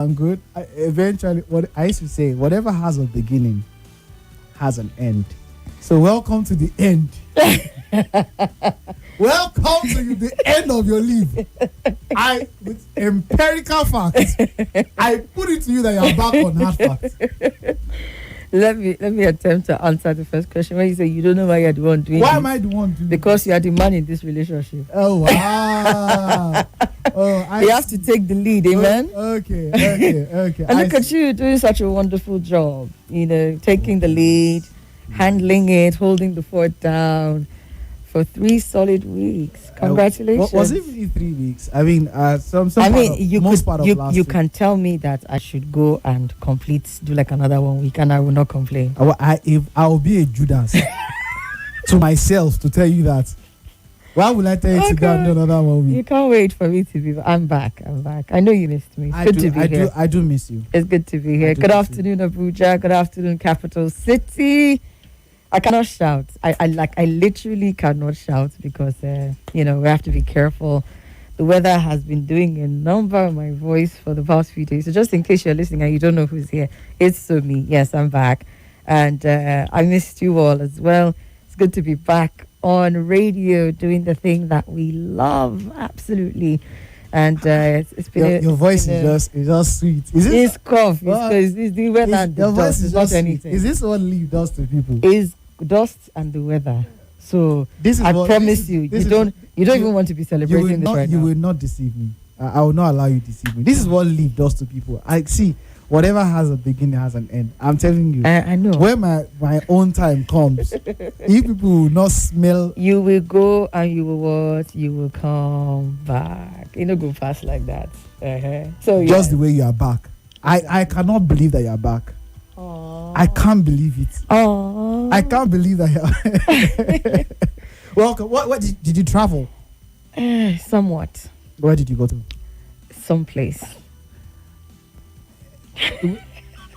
I'm good. Eventually, what I used to say, whatever has a beginning has an end. So welcome to the end. Welcome to the end of your leave. With empirical facts, I put it to you that you are back on hard facts. Let me attempt to answer the first question. When you say you don't know why you're the one doing Why it. am I the one doing Because you are the man in this relationship. Oh, wow. You have to take the lead, amen? Okay. And look at you doing such a wonderful job. Taking the lead, handling it, holding the fort down for 3 solid weeks. Congratulations. Was it really 3 weeks? I mean, you can tell me that I should go and do like another 1 week, and I will not complain. If I will be a Judas to myself to tell you that. Why would I tell you to go and do another 1 week? You can't wait for me to be. I'm back. I know you missed me. It's good to be here. I do miss you. It's good to be here. Good afternoon, Abuja. Good afternoon, Capital City. I cannot shout. I literally cannot shout because we have to be careful. The weather has been doing a number on my voice for the past few days. So just in case you're listening and you don't know who's here, it's Somi. Yes, I'm back, and I missed you all as well. It's good to be back on radio doing the thing that we love absolutely. And it's been your voice is just sweet. It's cough. It's the weather and the dust. It's not anything. Is this what leave does to people? Is dust and the weather. So I promise you don't even want to be celebrating this right now. You will not deceive me. I will not allow you to deceive me. This is what leave does to people. I see. Whatever has a beginning has an end. I'm telling you. I know. When my own time comes, you people will not smell. You will go and you will what? You will come back. You know, go fast like that. So just the way you are back. I cannot believe that you are back. Aww. I can't believe it. Aww. I can't believe that you are. Welcome. What did you travel? Somewhat. Where did you go to? Someplace.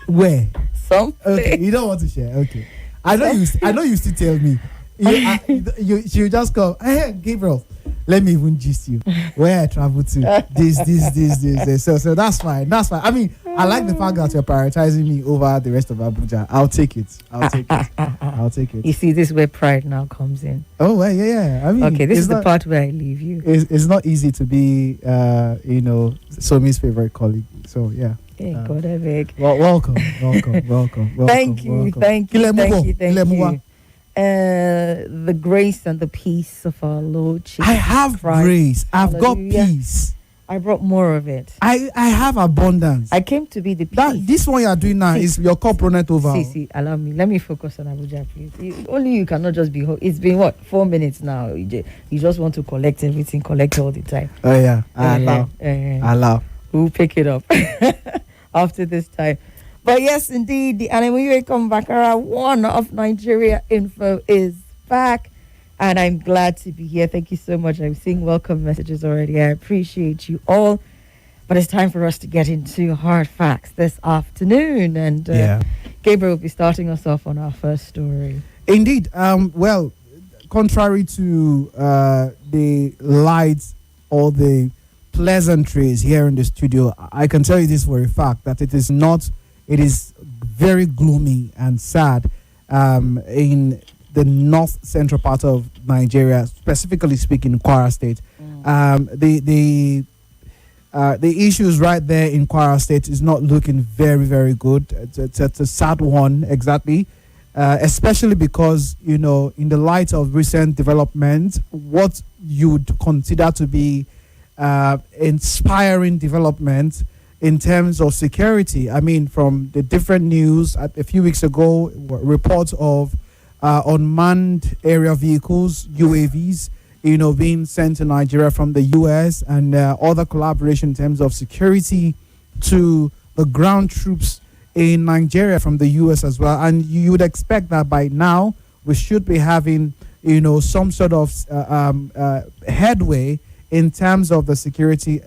Where? Someplace. Okay, you don't want to share. Okay. I know you still tell me. You just go, hey, Gabriel, let me even gist you where I traveled to. This. So that's fine. I mean, I like the fact that you're prioritizing me over the rest of Abuja. I'll take it. I'll take it. You see, this is where pride now comes in. Oh, well, yeah. I mean, okay, this is the part where I leave you. It's not easy to be, Somi's favorite colleague. So, yeah. Hey, God, I beg. Well, welcome. Thank you. The grace and the peace of our Lord Jesus I have Christ. Grace. I've Hallelujah. got peace. I brought more of it. I have abundance. I came to be the peace. This one you are doing now is your cup runneth over. See, allow me. Let me focus on Abuja, please. Only you cannot just be. It's been 4 minutes now. You just want to collect everything, collect all the time. Oh yeah, allow. We'll pick it up after this time. But yes, indeed, the Anime Come Bakara, one of Nigeria Info is back. And I'm glad to be here. Thank you so much. I'm seeing welcome messages already. I appreciate you all. But it's time for us to get into hard facts this afternoon. And Gabriel will be starting us off on our first story. Indeed. Well, contrary to the lights or the pleasantries here in the studio, I can tell you this for a fact that it is very gloomy and sad in the north central part of Nigeria, specifically speaking, Kwara State. The issues right there in Kwara State is not looking very, very good. It's a sad one, exactly. Especially because, in the light of recent development, what you'd consider to be inspiring development in terms of security. I mean, from the different news a few weeks ago, reports of unmanned aerial vehicles, UAVs, being sent to Nigeria from the US, and other collaboration in terms of security to the ground troops in Nigeria from the US as well. And you would expect that by now we should be having, some sort of headway in terms of the security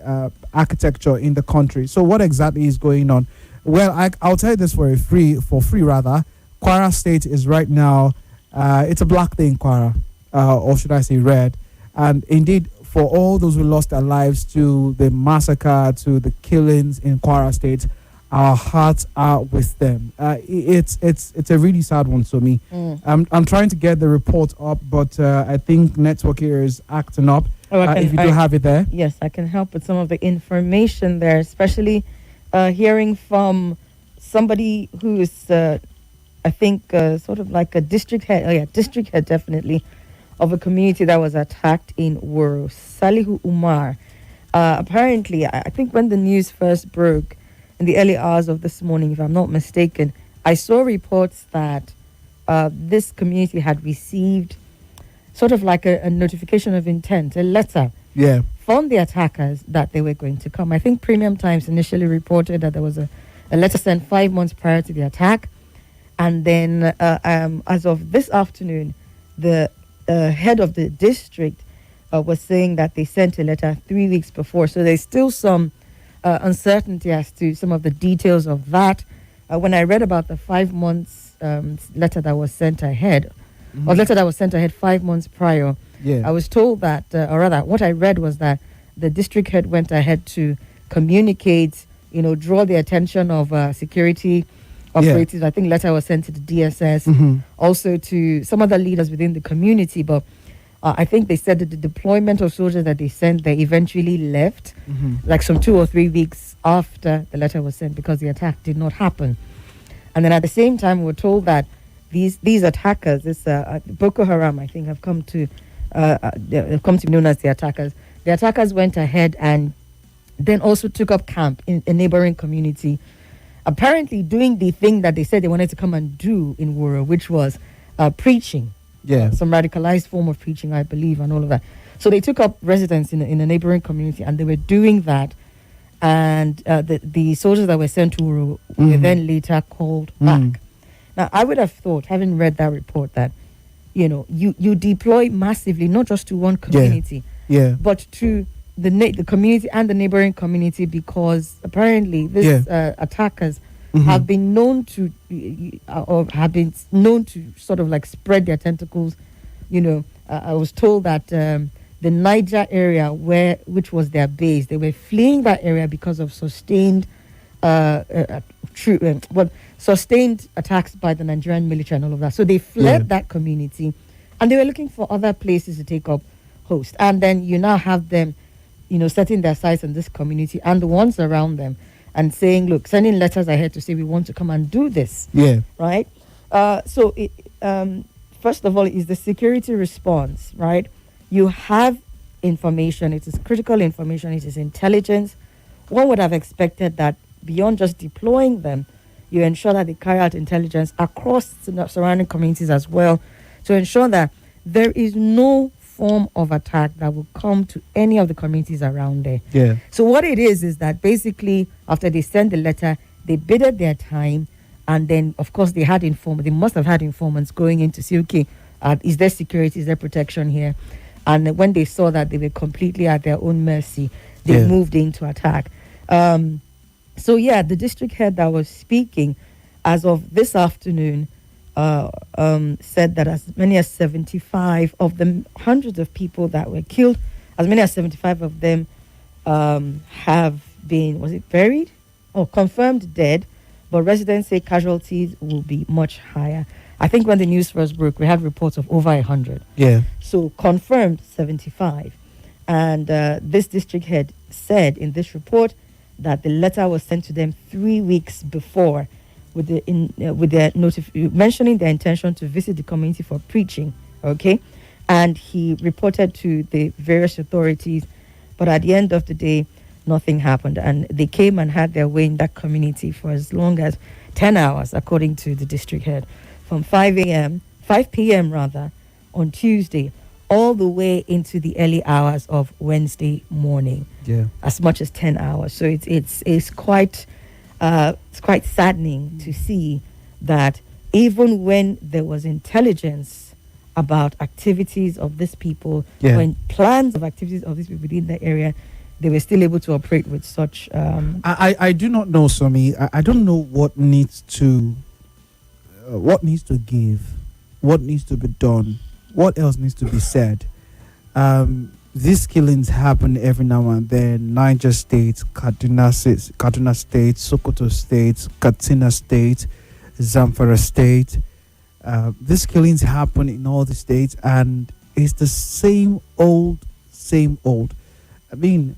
architecture in the country. So what exactly is going on? Well, I'll tell you this for free. Kwara State is right now, it's a black day in Kwara, or should I say red. And indeed, for all those who lost their lives to the massacre, to the killings in Kwara State, our hearts are with them. It's a really sad one to me. I'm trying to get the report up, but I think network here is acting up. If you do have it there. Yes, I can help with some of the information there, especially hearing from somebody who is, I think, sort of like a district head. Oh, yeah, district head, definitely, of a community that was attacked in Wuro. Salihu Umar. Apparently, I think when the news first broke in the early hours of this morning, if I'm not mistaken, I saw reports that this community had received sort of like a notification of intent, a letter from the attackers that they were going to come. I think Premium Times initially reported that there was a letter sent 5 months prior to the attack. And then as of this afternoon, the head of the district was saying that they sent a letter 3 weeks before. So there's still some uncertainty as to some of the details of that. When I read about the 5 months letter that was sent ahead, or letter that was sent ahead 5 months prior, I was told that, or rather, what I read was that the district head went ahead to communicate, draw the attention of security operatives. I think letter was sent to the DSS, also to some other leaders within the community. But I think they said that the deployment of soldiers that they sent, they eventually left, like some 2 or 3 weeks after the letter was sent, because the attack did not happen. And then at the same time, we're told that these attackers, this Boko Haram, I think, have come to be known as the attackers. The attackers went ahead and then also took up camp in a neighboring community, apparently doing the thing that they said they wanted to come and do in Wuro, which was preaching. Some radicalized form of preaching, I believe, and all of that. So they took up residence in a neighboring community, and they were doing that. And the soldiers that were sent to Wuro were then later called back. Now, I would have thought, having read that report, that you deploy massively, not just to one community, but to the community and the neighboring community, because apparently these attackers have been known to sort of like spread their tentacles. I was told that the Niger area, which was their base, they were fleeing that area because of sustained sustained attacks by the Nigerian military and all of that. So they fled that community, and they were looking for other places to take up host. And then you now have them, setting their sights on this community and the ones around them, and saying, look, sending letters ahead to say we want to come and do this. Right? So first of all, is the security response, right? You have information. It is critical information. It is intelligence. One would have expected that beyond just deploying them, you ensure that they carry out intelligence across surrounding communities as well, to ensure that there is no form of attack that will come to any of the communities around there. So what it is that basically after they sent the letter, they bided their time, and then of course they must have had informants going in to see, okay, is there security, is there protection here? And when they saw that they were completely at their own mercy, they moved in to attack. The district head that was speaking as of this afternoon said that as many as 75 of the hundreds of people that were killed, as many as 75 of them have been, buried? Confirmed dead, but residents say casualties will be much higher. I think when the news first broke, we had reports of over 100. So confirmed 75. And this district head said in this report that the letter was sent to them 3 weeks before, with mentioning their intention to visit the community for preaching. Okay, and he reported to the various authorities, but at the end of the day, nothing happened, and they came and had their way in that community for as long as 10 hours, according to the district head, from 5 p.m. rather, on Tuesday, all the way into the early hours of Wednesday morning. As much as 10 hours. So it's quite saddening to see that even when there was intelligence about activities of these people, when plans of activities of these people within the area, they were still able to operate with such. I do not know, Somi. I don't know what needs to give, what needs to be done, what else needs to be said. these killings happen every now and then. Niger State, Kaduna State, Sokoto State, Katsina State, Zamfara State. These killings happen in all the states, and it's the same old, same old. I mean,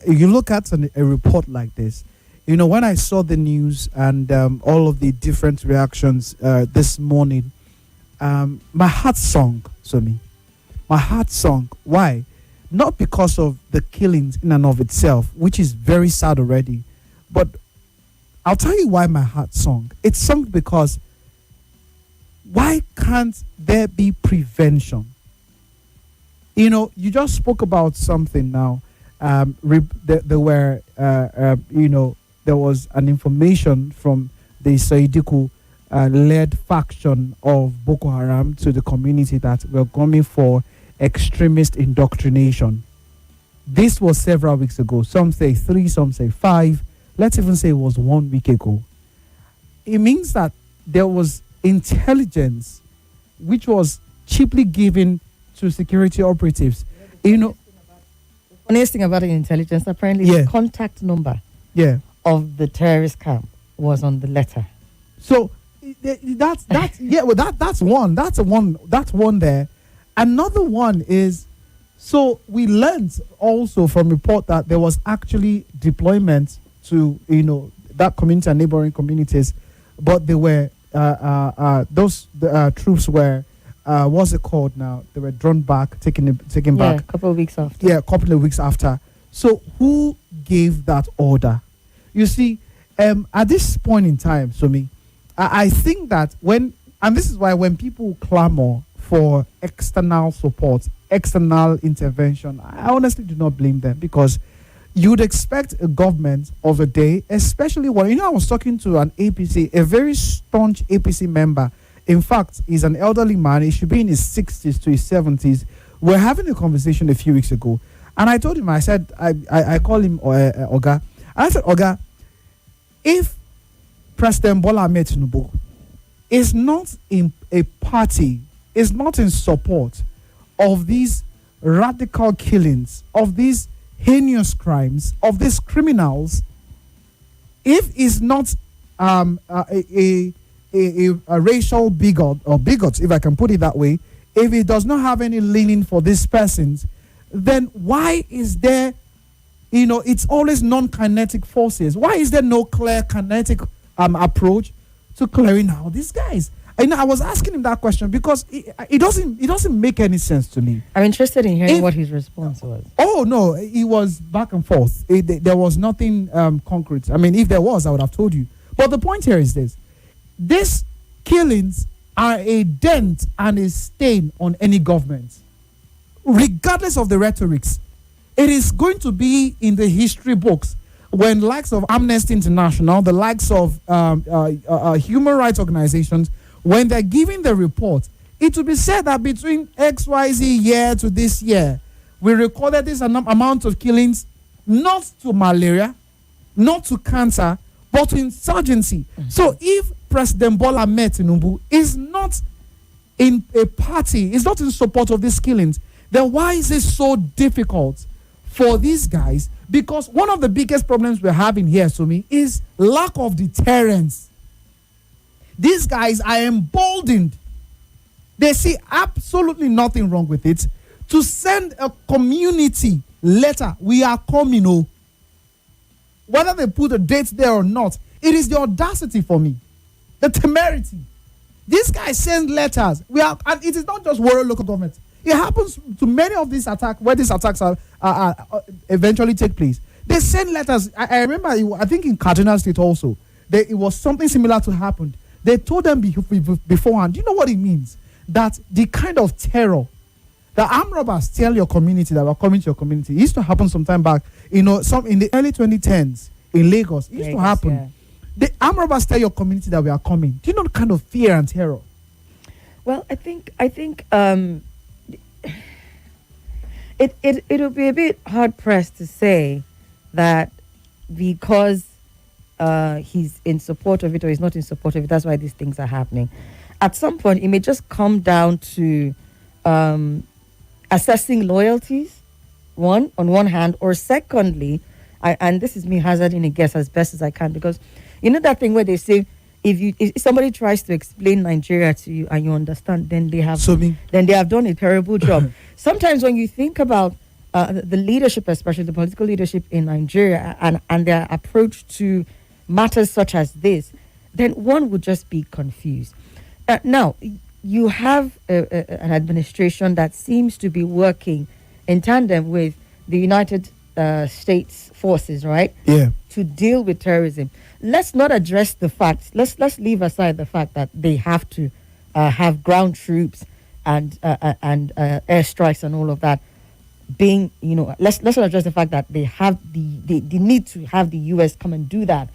you look at a report like this. You know, when I saw the news and all of the different reactions this morning, my heart sunk, Somi. My heart sunk. Why? Not because of the killings in and of itself, which is very sad already, but I'll tell you why my heart sunk. It sunk because why can't there be prevention? You know, you just spoke about something now. There were, there was an information from the Saidiku led faction of Boko Haram to the community that we're coming for extremist indoctrination. This was several weeks ago. Some say 3, some say 5. Let's even say it was 1 week ago. It means that there was intelligence which was cheaply given to security operatives. You know, the funniest thing about the intelligence, apparently, the contact number of the terrorist camp was on the letter. So that's that's one. That's one there. Another one is, so we learned also from report that there was actually deployment to that community and neighboring communities, but they were those troops were what's it called now? They were drawn back, taken back. A couple of weeks after. Yeah, a couple of weeks after. So who gave that order? You see, at this point in time, Somi, I think that and this is why when people clamor for external support, external intervention, I honestly do not blame them, because you'd expect a government of the day, especially when, I was talking to an APC, a very staunch APC member. In fact, he's an elderly man. He should be in his 60s to his 70s. We're having a conversation a few weeks ago, and I told him, I said, I call him Oga. I said, Oga, if President Bola Ahmed Tinubu is not in a party, is not in support of these radical killings, of these heinous crimes, of these criminals, if he's not a racial bigot, or bigots, if I can put it that way, if he does not have any leaning for these persons, then why is there, it's always non-kinetic forces? Why is there no clear kinetic approach to clearing out these guys? I was asking him that question because it doesn't make any sense to me. I'm interested in hearing what his response was. Oh no, it was back and forth. There was nothing concrete. I mean, if there was, I would have told you. But the point here is this: these killings are a dent and a stain on any government, regardless of the rhetorics. It is going to be in the history books when likes of Amnesty International, the likes of human rights organizations, when they're giving the report, it will be said that between XYZ year to this year, we recorded this amount of killings, not to malaria, not to cancer, but to insurgency. Mm-hmm. So if President Bola Ahmed Tinubu is not in a party, is not in support of these killings, then why is it so difficult for these guys? Because one of the biggest problems we're having here, Somi, is lack of deterrence. These guys are emboldened. They see absolutely nothing wrong with it to send a community letter. We are coming, whether they put a date there or not. It is the audacity for me, the temerity. These guys send letters. And it is not just Warrior local government. It happens to many of these attacks, where these attacks are eventually take place. They send letters. I remember, I think in Kaduna State also, it was something similar to happen. They told them beforehand. Do you know what it means? That the kind of terror, the armed robbers tell your community that we're coming to your community. It used to happen some time back. Some in the early 2010s in Lagos. It used to happen. Yeah. The armed robbers tell your community that we are coming. Do you know the kind of fear and terror? Well, I think it'll be a bit hard pressed to say that because he's in support of it or he's not in support of it, that's why these things are happening. At some point, it may just come down to assessing loyalties on one hand, or secondly, and this is me hazarding a guess as best as I can, because you know that thing where they say if somebody tries to explain Nigeria to you and you understand, then they have Somi. then they have done a terrible job. Sometimes when you think about the leadership, especially the political leadership in Nigeria, and their approach to matters such as this, then one would just be confused. Now, you have an administration that seems to be working in tandem with the United States forces, right? Yeah. To deal with terrorism. Let's not address the facts. Let's leave aside the fact that they have to have ground troops and airstrikes and all of that. Being, let's not address the fact that they need to have the U.S. come and do that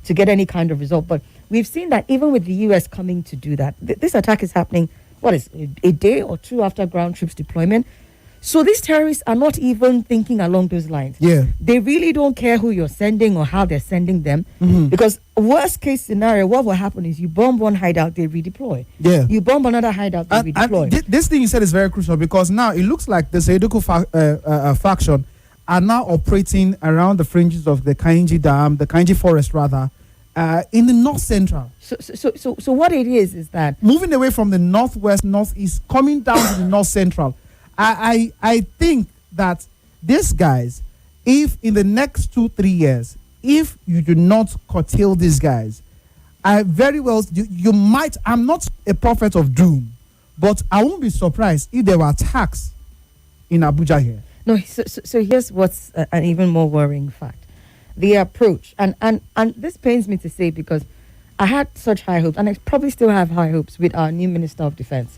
to get any kind of result. But we've seen that even with the U.S. coming to do that, this attack is happening, a day or two after ground troops deployment. So these terrorists are not even thinking along those lines. Yeah. They really don't care who you're sending or how they're sending them. Mm-hmm. Because worst case scenario, what will happen is you bomb one hideout, they redeploy. Yeah. You bomb another hideout, they redeploy. And this thing you said is very crucial, because now it looks like the Seydoko faction are now operating around the fringes of the Kainji Dam, the Kainji Forest rather, in the north central. So what it is that moving away from the northwest, northeast, coming down to the north central. I think that these guys, if in the next 2-3 years, if you do not curtail these guys, I very well, you might, I'm not a prophet of doom, but I won't be surprised if there were attacks in Abuja here. No, so here's what's an even more worrying fact. The approach, and this pains me to say because I had such high hopes, and I probably still have high hopes with our new Minister of Defense.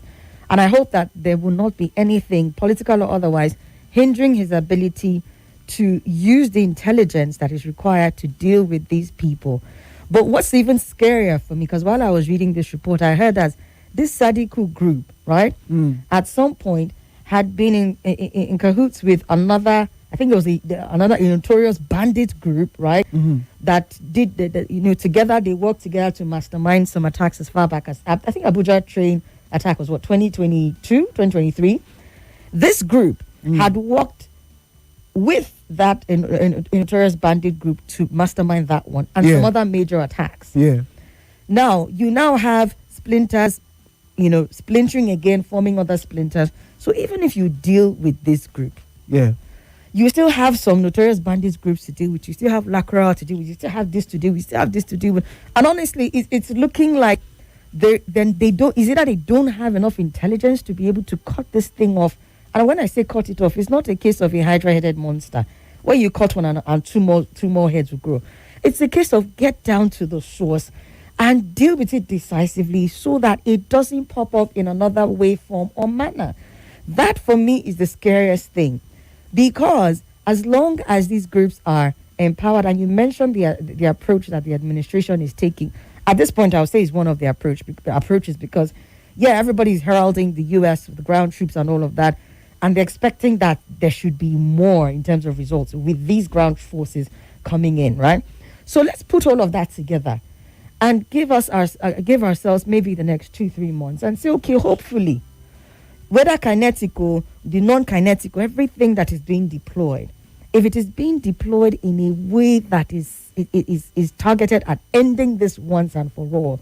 And I hope that there will not be anything, political or otherwise, hindering his ability to use the intelligence that is required to deal with these people. But what's even scarier for me, because while I was reading this report, I heard that this Sadiku group, right, at some point had been in cahoots with another, I think it was another notorious bandit group, right, that did, together, they worked together to mastermind some attacks as far back as, I think Abuja train attack was 2023. This group had worked with that notorious bandit group to mastermind that one and some other major attacks. Yeah. Now you have splinters, splintering again, forming other splinters. So even if you deal with this group, you still have some notorious bandits groups to deal with. You still have Lacra to deal with. You still have this to deal with. You still have this to deal with. And honestly, it's looking like they don't. Is it that they don't have enough intelligence to be able to cut this thing off? And when I say cut it off, it's not a case of a hydra-headed monster where you cut one and two more heads will grow. It's a case of get down to the source and deal with it decisively so that it doesn't pop up in another way, form, or manner. That for me is the scariest thing, because as long as these groups are empowered, and you mentioned the approach that the administration is taking. At this point, I would say is one of the approaches because, everybody's heralding the U.S., the ground troops and all of that, and they're expecting that there should be more in terms of results with these ground forces coming in, right? So let's put all of that together and give ourselves maybe the next 2-3 months and say, okay, hopefully, whether kinetical, the non-kinetical, everything that is being deployed, if it is being deployed in a way that is targeted at ending this once and for all,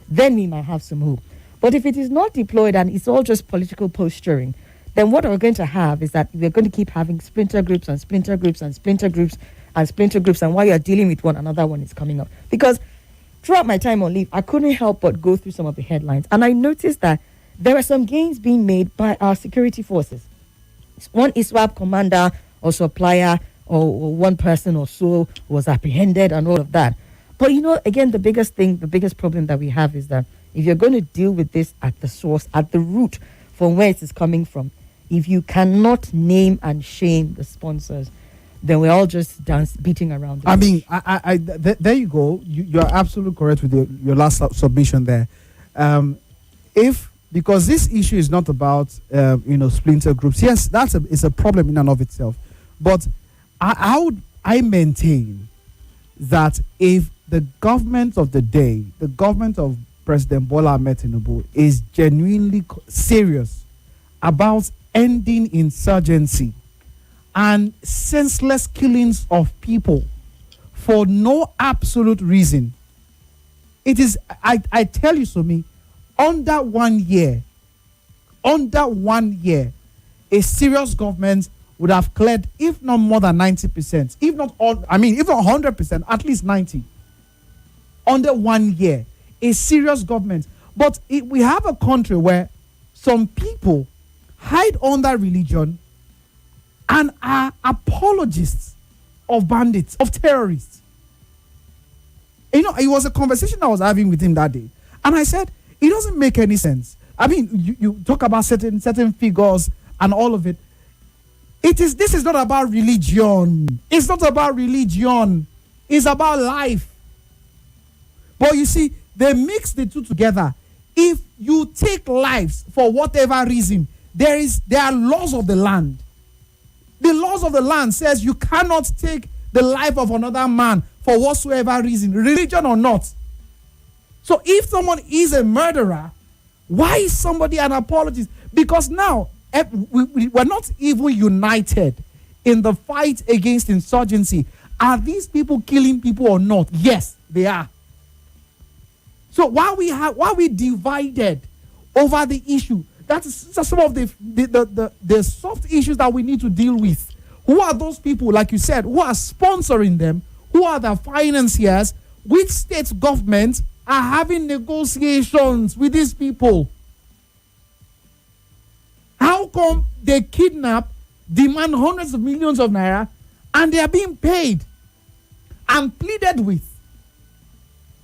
then we might have some hope. But if it is not deployed and it's all just political posturing, then what we're going to have is that we're going to keep having splinter groups and splinter groups and splinter groups and splinter groups, and while you're dealing with one, another one is coming up. Because throughout my time on leave, I couldn't help but go through some of the headlines, and I noticed that there were some gains being made by our security forces. One ISWAP commander or supplier or one person or so was apprehended and all of that. But again, the biggest problem that we have is that if you're going to deal with this at the source, at the root from where it is coming from, if you cannot name and shame the sponsors, then we're all just beating around the bush. There you go. You are absolutely correct with your last submission there. Because this issue is not about splinter groups. Yes, it's a problem in and of itself. But I maintain that if the government of the day, the government of President Bola Ahmed Tinubu, is genuinely serious about ending insurgency and senseless killings of people for no absolute reason. It is, I tell you, Somi, under 1 year, a serious government would have cleared, if not more than 90%, if not all, if not 100%, at least 90%. Under 1 year, a serious government. But we have a country where some people hide under religion and are apologists of bandits, of terrorists. You know, it was a conversation I was having with him that day. And I said, it doesn't make any sense. I mean, you talk about certain figures and all of it. This is not about religion. It's not about religion. It's about life. But you see, they mix the two together. If you take lives for whatever reason, there are laws of the land. The laws of the land says you cannot take the life of another man for whatsoever reason, religion or not. So if someone is a murderer, why is somebody an apologist? Because now we're not even united in the fight against insurgency. Are these people killing people or not? Yes, they are. So while we divided over the issue, that's some of the soft issues that we need to deal with. Who are those people, like you said, who are sponsoring them? Who are the financiers? Which state governments are having negotiations with these people? How come they kidnap, demand hundreds of millions of naira, and they are being paid and pleaded with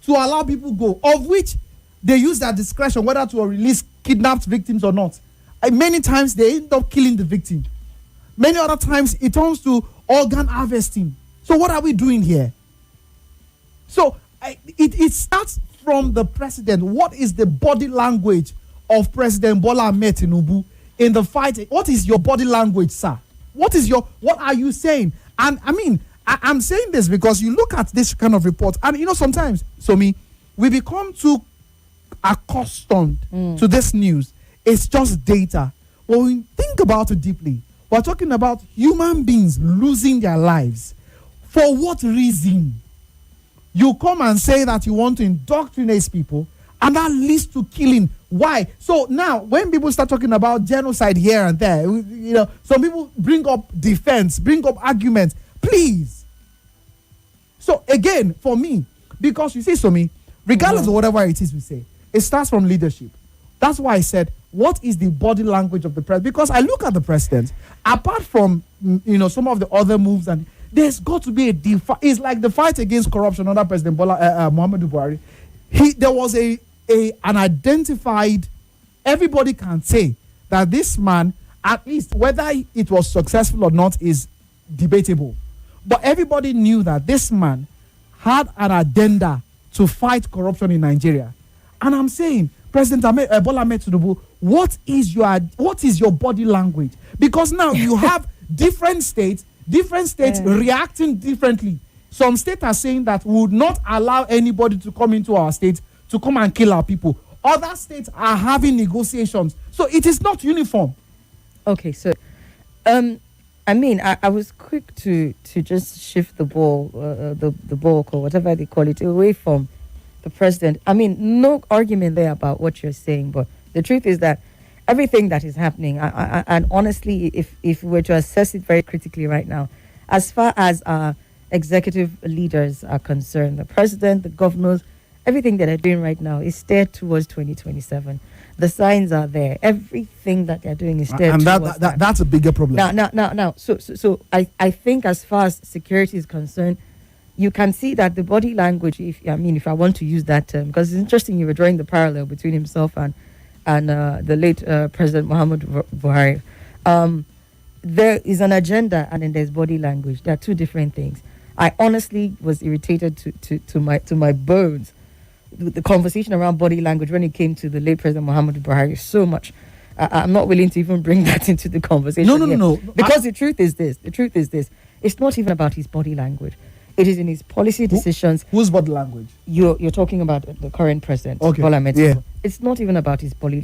to allow people go, of which they use their discretion whether to release kidnapped victims or not? And many times they end up killing the victim. Many other times it turns to organ harvesting. So what are we doing here? So it starts from the president. What is the body language of President Bola Ahmed Tinubu in the fight? What is your body language, sir? What are you saying? And I'm saying this because you look at this kind of report, and sometimes, Somi, we become too accustomed to this news. It's just data. When we think about it deeply, we're talking about human beings losing their lives. For what reason? You come and say that you want to indoctrinate people, and that leads to killing. Why? So now, when people start talking about genocide here and there, some people bring up defense, bring up arguments. Please. So again, for me, because you see, Somi, regardless of whatever it is we say, it starts from leadership. That's why I said, what is the body language of the president? Because I look at the president, apart from some of the other moves, and there's got to be it's like the fight against corruption under President Muhammadu Buhari. There was an identified, everybody can say that this man, at least whether it was successful or not is debatable. But everybody knew that this man had an agenda to fight corruption in Nigeria. And I'm saying, President Bola Ahmed Tinubu, what is your body language? Because now you have different states reacting differently. Some states are saying that we would not allow anybody to come into our state to come and kill our people. Other states are having negotiations. So it is not uniform. Okay, so I was quick to just shift the ball, the ball or whatever they call it, away from the president. No argument there about what you're saying, but the truth is that everything that is happening, and honestly, if we were to assess it very critically right now, as far as our executive leaders are concerned, the president, the governors, everything that they're doing right now is steered towards 2027. The signs are there. Everything that they're doing is steered towards that. That's a bigger problem. Now. So I think as far as security is concerned, you can see that the body language, if I want to use that term, because it's interesting you were drawing the parallel between himself and the late President Muhammadu Buhari. There is an agenda and then there's body language. They are two different things. I honestly was irritated to my bones with the conversation around body language when it came to the late President Muhammadu Buhari so much. I'm not willing to even bring that into the conversation. No. Because the truth is this. It's not even about his body language. It is in his policy decisions. Whose body language? You're talking about the current president, okay. Bola Ahmed Yeah. Tinubu. It's not even about his body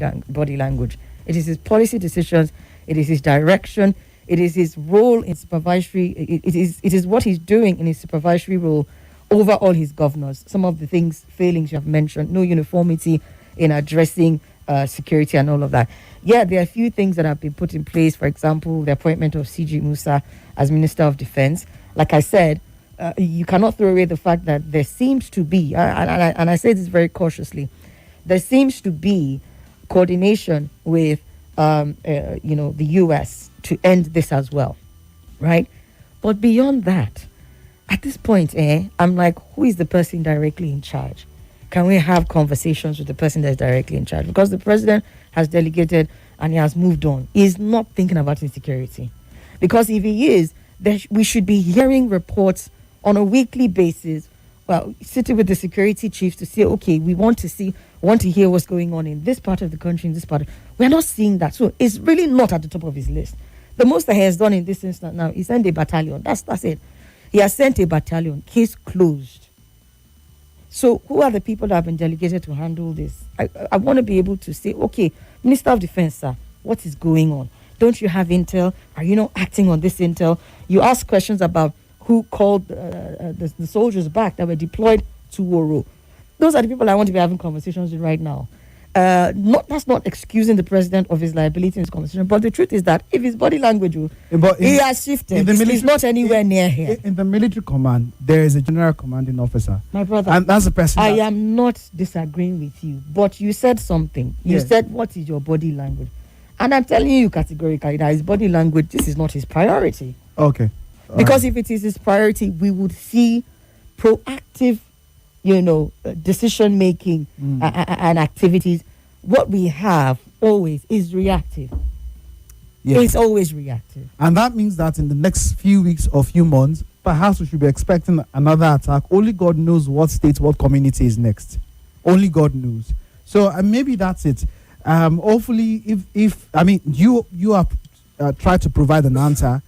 language. It is his policy decisions. It is his direction. It is his role in supervisory. It is what he's doing in his supervisory role over all his governors. Some of the failings you have mentioned, no uniformity in addressing security and all of that. Yeah, there are a few things that have been put in place. For example, the appointment of CG Musa as Minister of Defense. Like I said, you cannot throw away the fact that there seems to be, and I say this very cautiously, there seems to be coordination with, the U.S. to end this as well, right? But beyond that, at this point, I'm like, who is the person directly in charge? Can we have conversations with the person that's directly in charge? Because the president has delegated and he has moved on. He's not thinking about insecurity. Because if he is, we should be hearing reports on a weekly basis. Well, sitting with the security chiefs to say, okay, we want to hear what's going on in this part of the country, in this part. We're not seeing that. So it's really not at the top of his list. The most that he has done in this instance now is send a battalion. That's it. He has sent a battalion. Case closed. So who are the people that have been delegated to handle this? I want to be able to say, okay, Minister of Defense, sir, what is going on? Don't you have intel? Are you not acting on this intel? You ask questions about who called the soldiers back that were deployed to Woro. Those are the people I want to be having conversations with right now. That's not excusing the president of his liability in this conversation, but the truth is that if his body language, he has shifted. He's not anywhere near here. In the military command, there is a general commanding officer. My brother, and that's the person. I am not disagreeing with you, but you said something. You said, what is your body language? And I'm telling you categorically that his body language, this is not his priority. Okay. Because if it is his priority, we would see proactive, decision making and activities. What we have always is reactive. Yes. It's always reactive. And that means that in the next few weeks or few months, perhaps we should be expecting another attack. Only God knows what state, what community is next. Only God knows. So maybe that's it. Hopefully, if you have tried to provide an answer.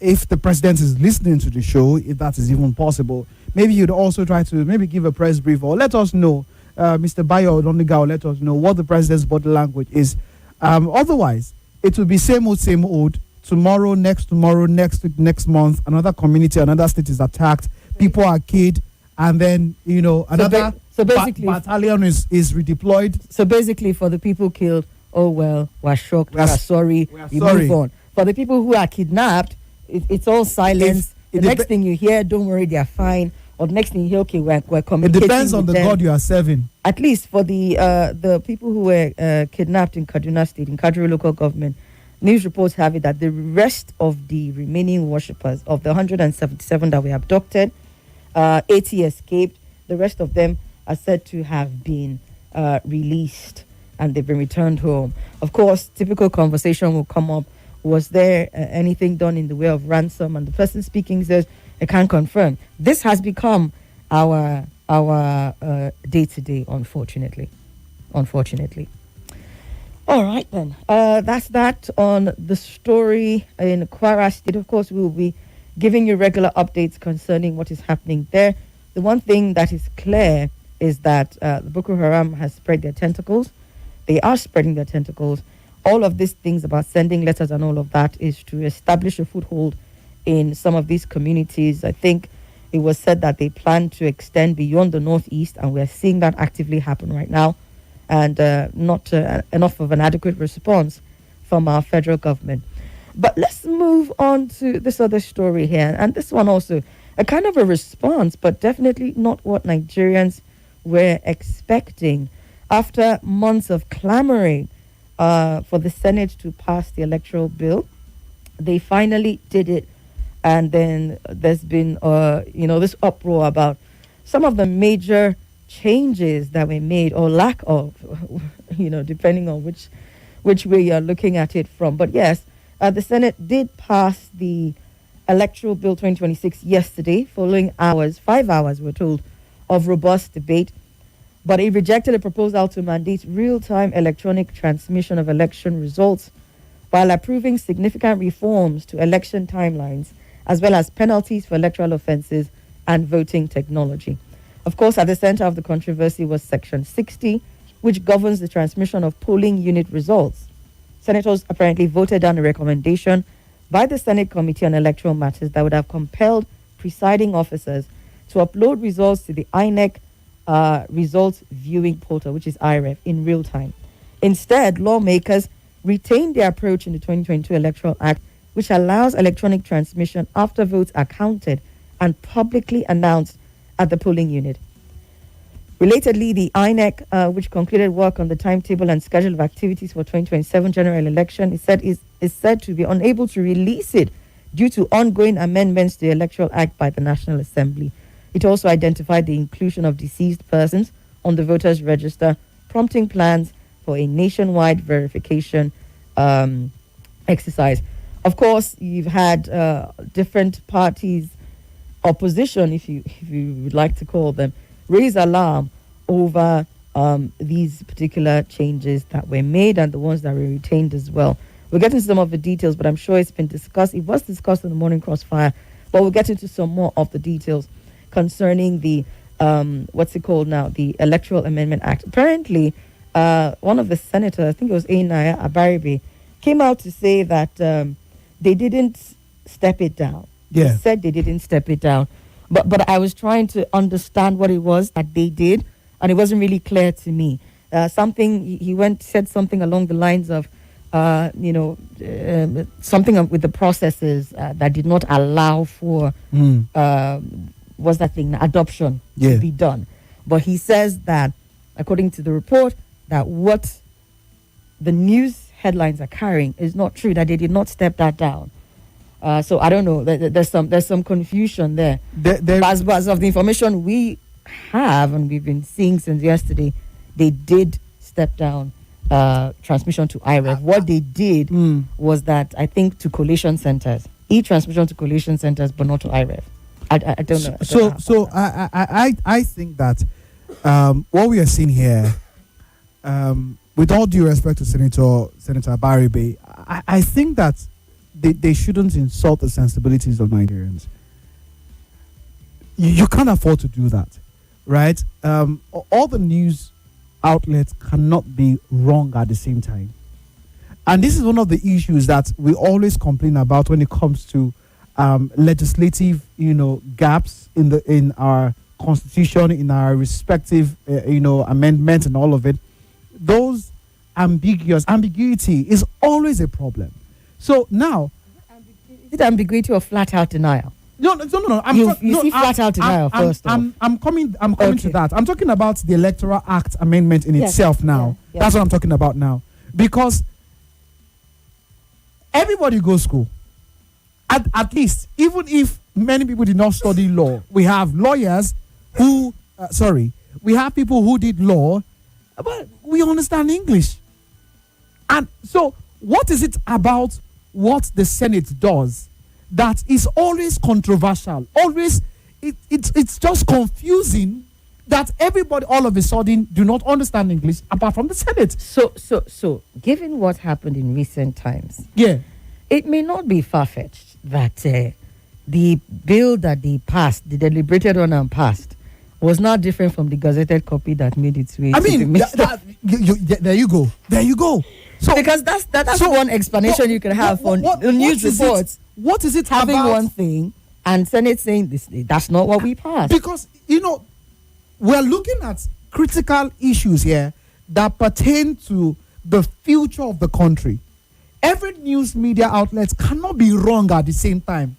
If the president is listening to the show, if that is even possible, maybe you'd also try to maybe give a press brief or let us know, Mr. Bayo Odoniga, let us know what the president's body language is. Otherwise, it will be same old. Tomorrow, next month, another community, another state is attacked. People are killed, and then another battalion is redeployed. So basically, for the people killed, oh well, we're shocked, we're sorry, we move on. For the people who are kidnapped, it's all silence. The next thing you hear, don't worry, they're fine. Or the next thing you hear, okay, we're communicating. It depends on the God you are serving. At least for the people who were kidnapped in Kaduna State, in Kaduna local government, news reports have it that the rest of the remaining worshippers, of the 177 that were abducted, 80 escaped. The rest of them are said to have been released and they've been returned home. Of course, typical conversation will come up. Was there anything done in the way of ransom? And the person speaking says, I can't confirm. This has become our day-to-day, unfortunately. All right, then. That's that on the story in Kwara State. Of course, we will be giving you regular updates concerning what is happening there. The one thing that is clear is that the Boko Haram has spread their tentacles. They are spreading their tentacles. All of these things about sending letters and all of that is to establish a foothold in some of these communities. I think it was said that they plan to extend beyond the northeast, and we're seeing that actively happen right now, and not enough of an adequate response from our federal government. But let's move on to this other story here, and this one also a kind of a response, but definitely not what Nigerians were expecting. After months of clamoring for the Senate to pass the electoral bill, they finally did it. And then there's been, this uproar about some of the major changes that were made, or lack of, depending on which way you're looking at it from. But yes, the Senate did pass the electoral bill 2026 yesterday, following 5 hours, we're told, of robust debate. But it rejected a proposal to mandate real-time electronic transmission of election results, while approving significant reforms to election timelines, as well as penalties for electoral offences and voting technology. Of course, at the center of the controversy was Section 60, which governs the transmission of polling unit results. senators apparently voted down a recommendation by the Senate Committee on Electoral Matters that would have compelled presiding officers to upload results to the INEC results viewing portal, which is IREV, in real time. Instead, lawmakers retained their approach in the 2022 Electoral Act, which allows electronic transmission after votes are counted and publicly announced at the polling unit. Relatedly, the INEC, which concluded work on the timetable and schedule of activities for 2027 general election, is said to be unable to release it due to ongoing amendments to the Electoral Act by the National Assembly. It also identified the inclusion of deceased persons on the voters' register, prompting plans for a nationwide verification exercise. Of course, you've had different parties, opposition, if you would like to call them, raise alarm over these particular changes that were made and the ones that were retained as well. We'll get into some of the details, but I'm sure it's been discussed. It was discussed in the Morning Crossfire, but we'll get into some more of the details concerning the, what's it called now, the Electoral Amendment Act. Apparently, one of the senators, I think it was Ainaya Abaribe, came out to say that they didn't step it down. Yeah. They said they didn't step it down. But I was trying to understand what it was that they did, and it wasn't really clear to me. Said something along the lines of, something with the processes that did not allow for, what's that thing, adoption to be done. But he says that, according to the report, that what the news headlines are carrying is not true, that they did not step that down. So I don't know. There's some confusion there. As of the information we have and we've been seeing since yesterday, they did step down transmission to IREV. What they did was that, I think, to collation centers, e-transmission to collation centers, but not to IREV. I don't know. I think that what we are seeing here, with all due respect to Senator Abaribe, I think that they shouldn't insult the sensibilities of Nigerians. You can't afford to do that, right? All the news outlets cannot be wrong at the same time. And this is one of the issues that we always complain about when it comes to legislative, gaps in our constitution, in our respective, amendments and all of it. Those ambiguity is always a problem. So now, is it ambiguity or flat out denial? No. You see flat out denial first. I'm coming to that. I'm talking about the Electoral Act amendment in itself now. Yeah. That's what I'm talking about now. Because everybody goes to school. At least, even if many people did not study law, we have lawyers who, we have people who did law, but we understand English. And so, what is it about what the Senate does that is always controversial? Always, it's just confusing that everybody all of a sudden do not understand English apart from the Senate. So, given what happened in recent times, it may not be far-fetched that the bill that they passed, the deliberated on and passed, was not different from the gazetted copy that made its way. There you go. So, because that's one explanation you can have for news reports. What is it having about one thing and Senate saying this? That's not what we passed. Because we're looking at critical issues here that pertain to the future of the country. Every news media outlet cannot be wrong at the same time.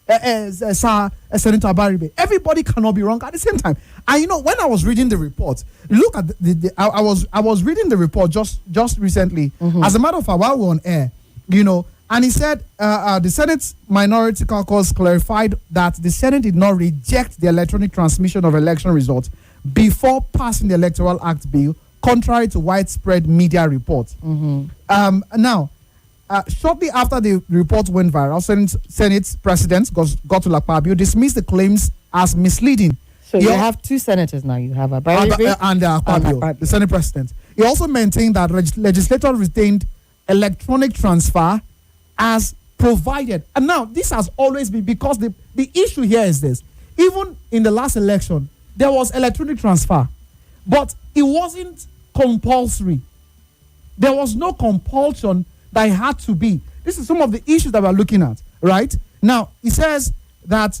Senator Abaribe, everybody cannot be wrong at the same time. And when I was reading the report, look at I was reading the report just recently. As a matter of fact, while we were on air, and he said the Senate's Minority Caucus clarified that the Senate did not reject the electronic transmission of election results before passing the Electoral Act bill, contrary to widespread media reports. Now, shortly after the report went viral, Senate President Godswill Akpabio dismissed the claims as misleading. So you have two senators now. You have Abaribe and Akpabio, the Senate President. He also maintained that legislators retained electronic transfer as provided. And now, this has always been, because the issue here is this. Even in the last election, there was electronic transfer, but it wasn't compulsory. There was no compulsion that it had to be. This is some of the issues that we're looking at, right? Now, it says that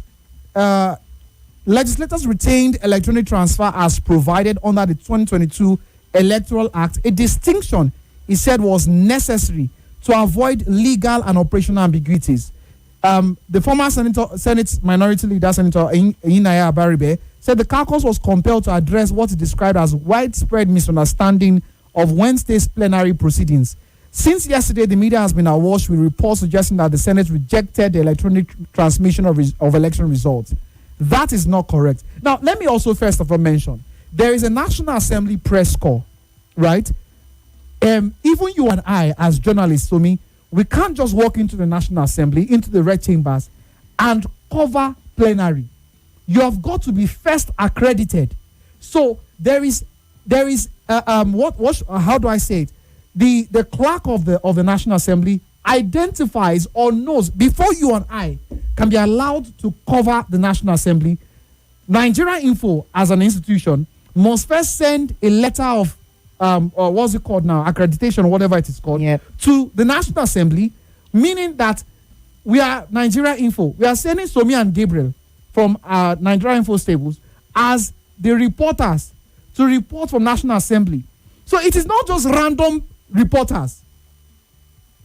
legislators retained electronic transfer as provided under the 2022 Electoral Act, a distinction he said was necessary to avoid legal and operational ambiguities. The former Senate Minority Leader, Senator Inaya Abaribe, said the caucus was compelled to address what he described as widespread misunderstanding of Wednesday's plenary proceedings. Since yesterday, the media has been awash with reports suggesting that the Senate rejected the electronic transmission of election results. That is not correct. Now, let me also first of all mention, there is a National Assembly press corps, right? Even you and I, as journalists, Somi, we can't just walk into the National Assembly, into the red chambers, and cover plenary. You have got to be first accredited. So there is how do I say it? The clerk of the National Assembly identifies or knows before you and I can be allowed to cover the National Assembly. Nigeria Info, as an institution, must first send a letter of or what's it called now, accreditation or whatever it is called, to the National Assembly, meaning that we are Nigeria Info. We are sending Somi and Gabriel from Nigeria Info stables as the reporters to report from National Assembly. So it is not just random reporters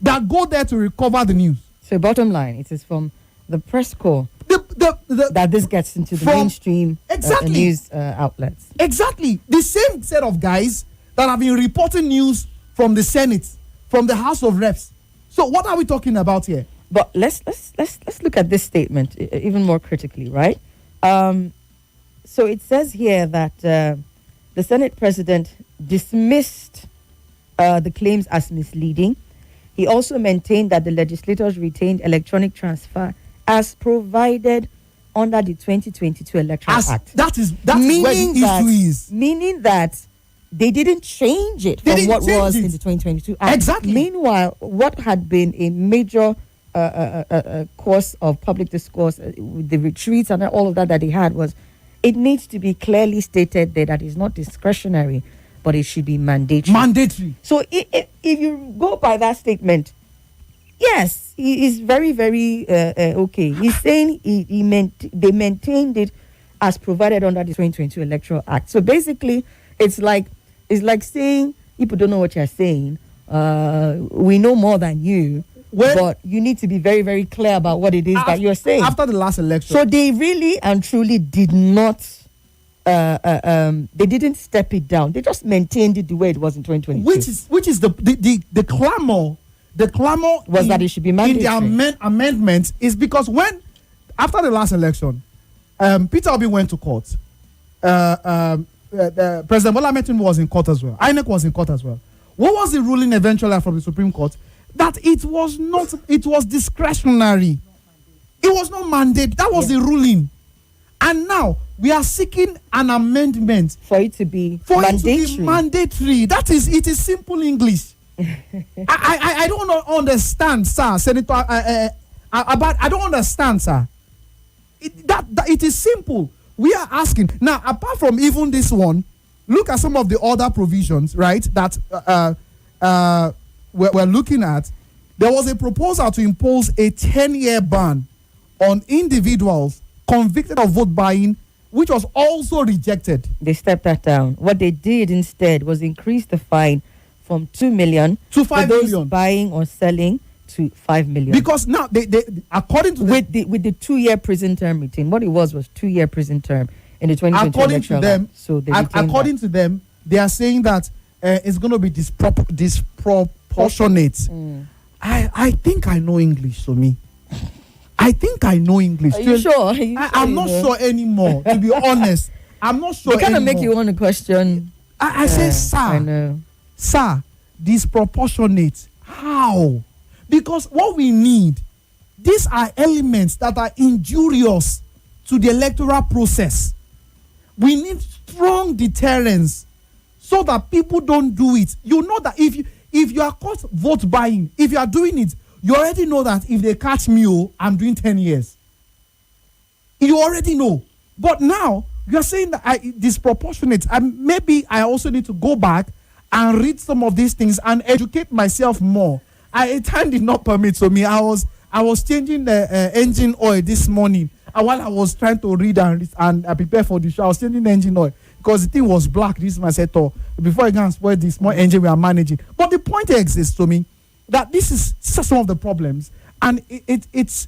that go there to recover the news. So bottom line, it is from the press corps that this gets into the mainstream news outlets. Exactly. The same set of guys that have been reporting news from the Senate, from the House of Reps. So what are we talking about here? But let's look at this statement even more critically, right? So it says here that the Senate president dismissed the claims as misleading. He also maintained that the legislators retained electronic transfer as provided under the 2022 Electoral Act. That's where the issue is. Meaning that they didn't change it from what was in the 2022 Act. Exactly. Meanwhile, what had been a major course of public discourse with the retreats and all of that they had was, it needs to be clearly stated there that it's not discretionary, but it should be mandatory. Mandatory. So if you go by that statement, yes, he is very, very okay. He's saying they maintained it as provided under the 2022 Electoral Act. So basically, it's like saying, people don't know what you're saying. We know more than you. But you need to be very, very clear about what it is that you're saying. After the last election. So they really and truly did not, they didn't step it down. They just maintained it the way it was in 2022. Which is the clamor. The clamor was that it should be mandatory. In the amendment is because after the last election, Peter Obi went to court. President Bola Ahmed Tinubu was in court as well. INEC was in court as well. What was the ruling eventually from the Supreme Court? That it was discretionary. It was not mandate. That was the ruling. And now we are seeking an amendment for it to be mandatory. It is simple English. I don't understand, sir, Senator. I don't understand, sir. It is simple. We are asking now. Apart from even this one, look at some of the other provisions, right? That we're looking at. There was a proposal to impose a 10-year ban on individuals convicted of vote buying, which was also rejected. They stepped that down. What they did instead was increase the fine from 2 million to 5 million buying or selling to 5 million. Because now they according to with the 2-year prison term retained. What it was 2-year prison term in the 2020 according to them. So according to them, they are saying that it's going to be disproportionate. I think I know English, Somi. I think I know English. Are you sure? I'm not sure anymore, to be honest. I'm not sure. They kind of make you want to question. I say, sir. I know. Sir, disproportionate. How? Because what we need, these are elements that are injurious to the electoral process. We need strong deterrence so that people don't do it. You know that if you are caught vote buying, if you are doing it, you already know that if they catch me, I'm doing 10 years. You already know. But now, you're saying that disproportionate. And maybe I also need to go back and read some of these things and educate myself more time did not permit. So I was changing the engine oil this morning, and while I was trying to read and prepare for the show, I was changing the engine oil because the thing was black. This man said, "Oh, before I can spoil the small engine we are managing." But the point exists to me that this is some of the problems, and it's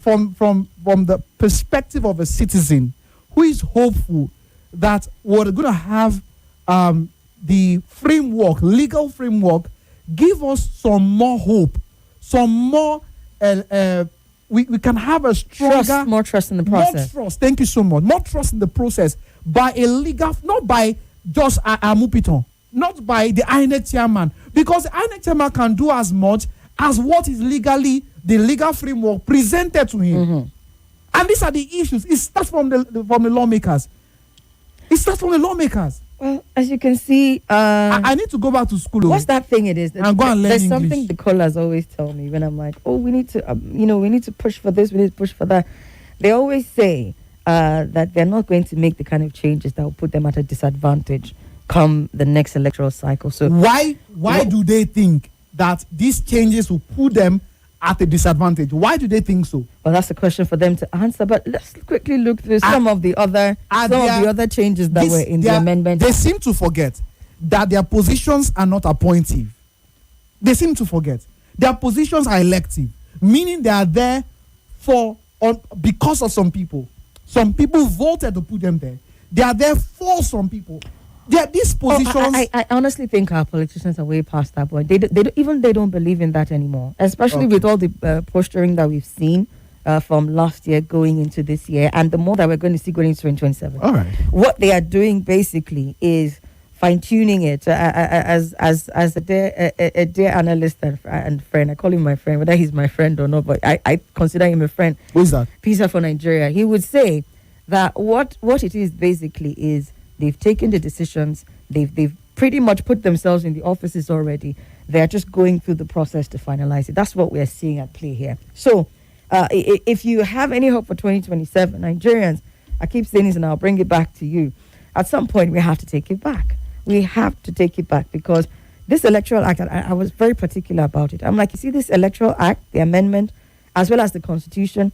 from the perspective of a citizen who is hopeful that we're going to have the framework, legal framework, give us some more hope, some more. We can have a stronger, more trust in the process. More trust. Thank you so much. More trust in the process by a legal, not by just a Mupiton, not by the INEC chairman, because the INEC chairman can do as much as what is legally the legal framework presented to him. Mm-hmm. And these are the issues. It starts from the lawmakers. It starts from the lawmakers. Well, as you can see, I need to go back to school. What's that thing it is? And go and learn There's English. something the callers always tell me when I'm like, oh, we need to, we need to push for this, we need to push for that. They always say that they're not going to make the kind of changes that will put them at a disadvantage come the next electoral cycle. So why do they think that these changes will put them at a disadvantage? Why do they think so? Well, that's a question for them to answer. But let's quickly look through some of the other changes that were in the amendment. They seem to forget that their positions are not appointive. They seem to forget their positions are elective, meaning they are there because of some people. Some people voted to put them there. They are there for some people. These positions. I honestly think our politicians are way past that point. They don't believe in that anymore, especially with all the posturing that we've seen from last year going into this year, and the more that we're going to see going into 2027. All right. What they are doing basically is fine tuning it. As a dear analyst and friend, I call him my friend, whether he's my friend or not, but I consider him a friend. Who is that? Peace for Nigeria. He would say that what it is basically is they've taken the decisions. They've pretty much put themselves in the offices already. They're just going through the process to finalize it. That's what we're seeing at play here. So, if you have any hope for 2027, Nigerians, I keep saying this and I'll bring it back to you. At some point, we have to take it back. We have to take it back because this electoral act, I was very particular about it. I'm like, you see this electoral act, the amendment, as well as the constitution,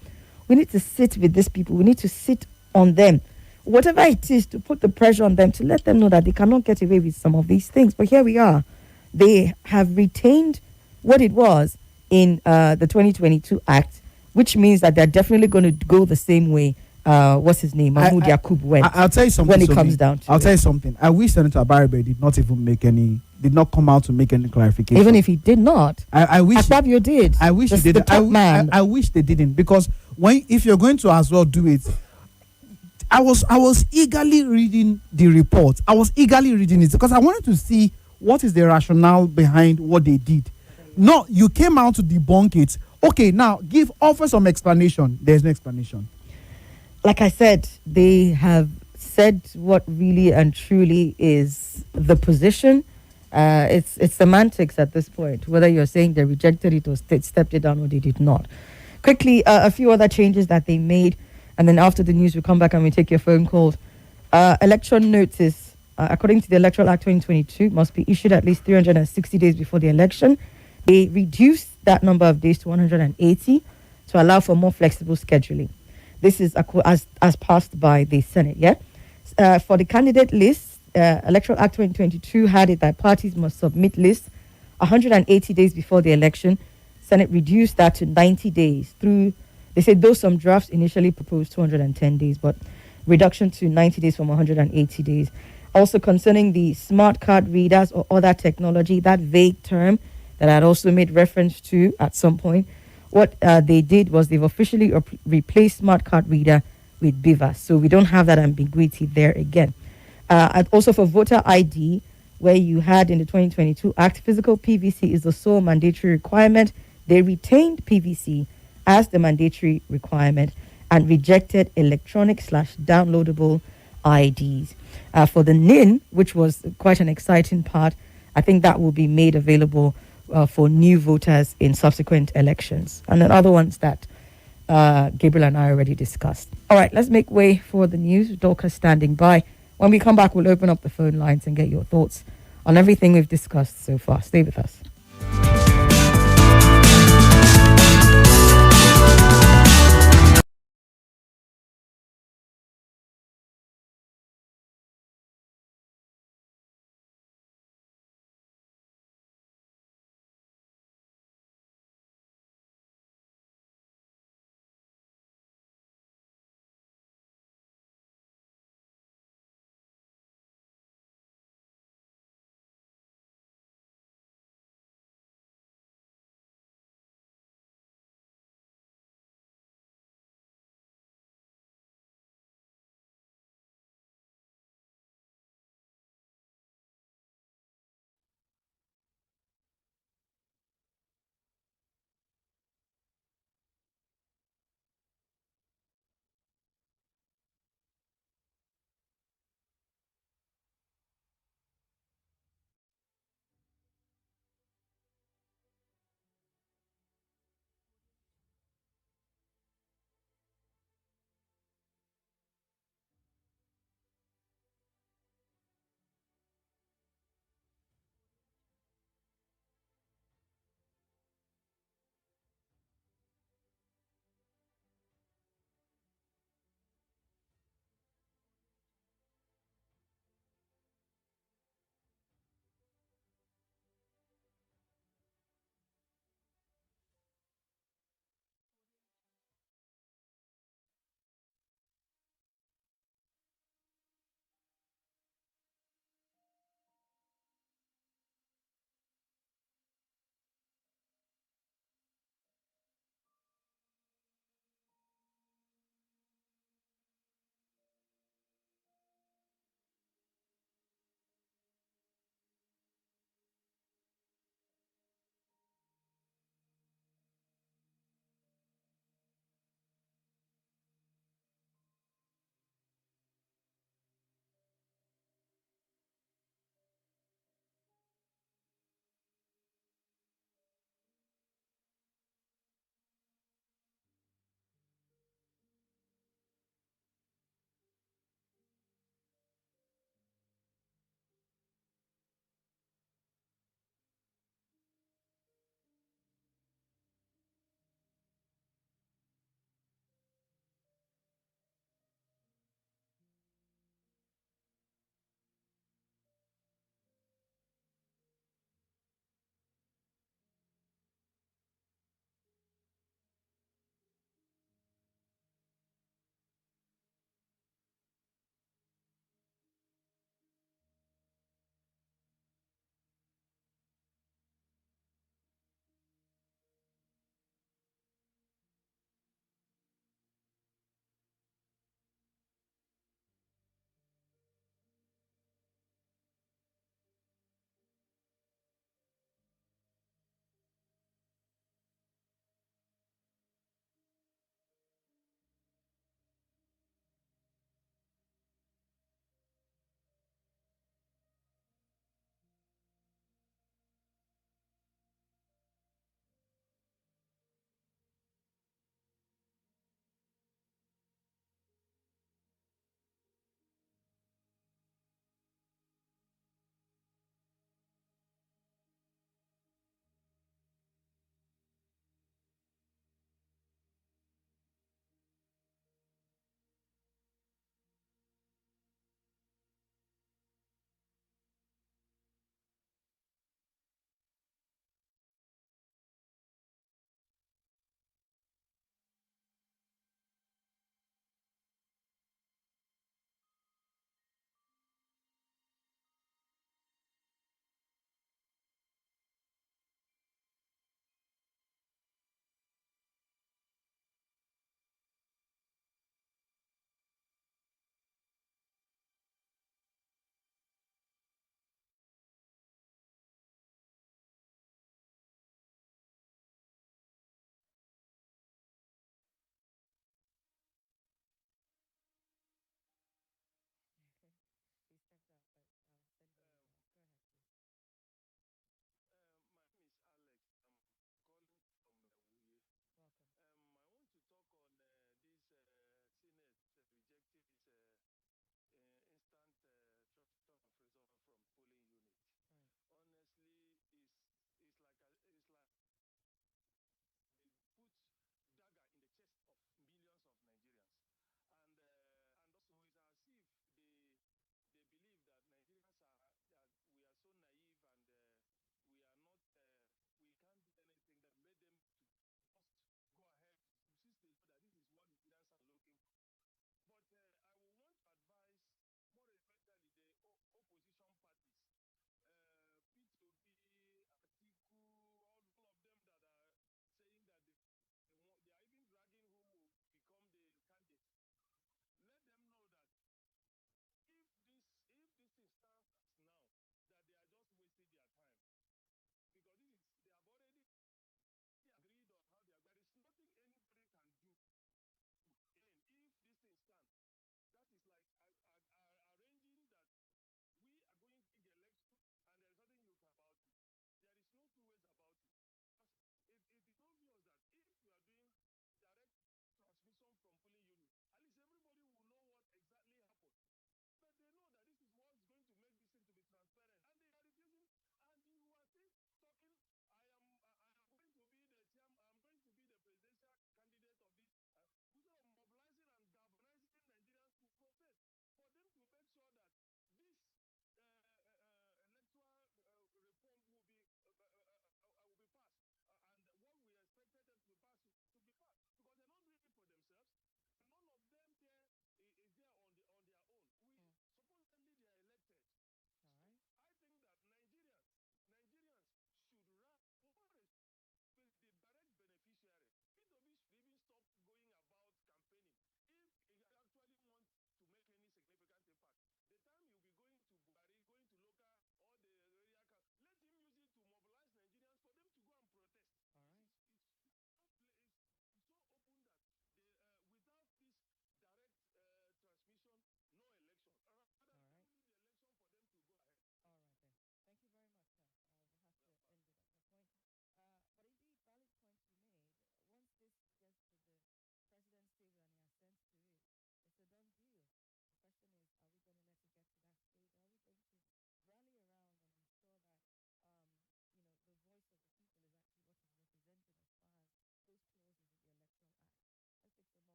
we need to sit with these people. We need to sit on them. Whatever it is, to put the pressure on them, to let them know that they cannot get away with some of these things. But here we are. They have retained what it was in the 2022 Act, which means that they're definitely going to go the same way. What's his name? Mahmoud Yakub went. I'll tell you something. When it comes down to I'll tell you something. I wish Senator Barabé did not come out to make any clarification. Even if he did not, I wish Akpabio did. I wish he did. The top man. I wish they didn't, because if you're going to as well do it, I was eagerly reading the report. I was eagerly reading it because I wanted to see what is the rationale behind what they did. No, you came out to debunk it. Okay, now offer some explanation. There's no explanation. Like I said, they have said what really and truly is the position. It's semantics at this point, whether you're saying they rejected it or stepped it down or they did not. Quickly, a few other changes that they made, and then after the news, we'll come back and we take your phone calls. Election notice, according to the Electoral Act 2022, must be issued at least 360 days before the election. They reduced that number of days to 180 to allow for more flexible scheduling. This is as passed by the Senate, yeah? For the candidate list, Electoral Act 2022 had it that parties must submit lists 180 days before the election. Senate reduced that to 90 days they said though some drafts initially proposed 210 days, but reduction to 90 days from 180 days. Also concerning the smart card readers or other technology, that vague term that I had also made reference to at some point, what they did was they've officially replaced smart card reader with BIVAS. So we don't have that ambiguity there again. And also for voter ID, where you had in the 2022 Act, physical PVC is the sole mandatory requirement. They retained PVC as the mandatory requirement and rejected electronic/downloadable IDs. For the NIN, which was quite an exciting part, I think that will be made available for new voters in subsequent elections. And then other ones that Gabriel and I already discussed. All right, let's make way for the news. Dorcas standing by. When we come back, we'll open up the phone lines and get your thoughts on everything we've discussed so far. Stay with us.